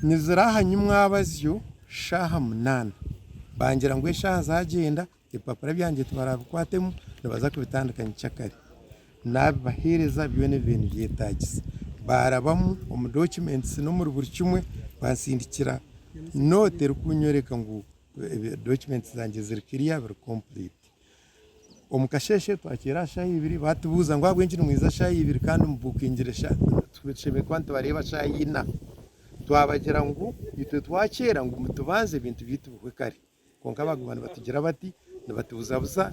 niziraha nyumwabazyo shaha munana bangira ngo eshaha zagenda ipapura byanjye twarabikwatemo nibaza kubitandukanye cyakare nabahereza byo n'ibintu byetagize barabamu mu documents no muri buri kimwe basindikira note rukunyoreka ngo documents zanjye ziri clear bari complete omukasheshe twakira shayi ibiri batubuza ngo agwenje mwiza shayi ibiri kandi umubukingire twishebe kwante bareba shayi ina twabagira ngo itwe twakera ngo mutubanze ibintu bitubukwe kare konka bagubana batugira bati nibatubuzabuza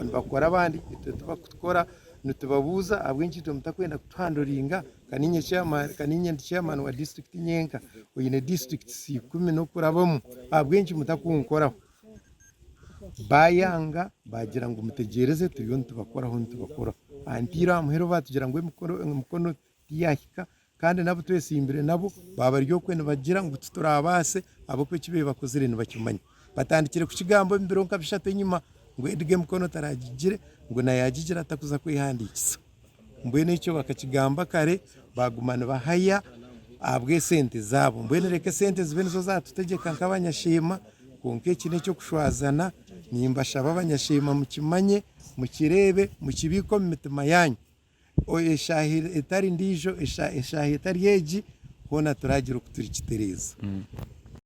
nibakora abandi itwe tubakora nitubabuza abwenje twe mutakwenda kutandoringa kaninye chairman wa district nyenka uyine district 10 no kurabamo abwenje mutakunkoraho bayanga bagira ngo mutegereze tuyo tubakoraho ntubakora antira muhero batugira ngo mukono tiyahika kandi nabo twese imbere nabo babaryo kwene bagira ngo tuturabase abo kwe kibe bakozire nibakimanya batandikire ku kigambo imbere nkabishate nyuma ngo edige mukono taragigire ngo nayagigira atakuza kwihandikisa mbwene icyo bakakigamba kare bagumana bahaya abwe sente zabo mbwene reke sente zibene zo zatutegeka nk'abanyashima konke kine cyo kushwazana nimbasha babanyashima mukimanye mukirebe mukibiko mu mitima yanyu oye shahire etari ndijo eshahire etari yeji hona turagira kuturi kitereza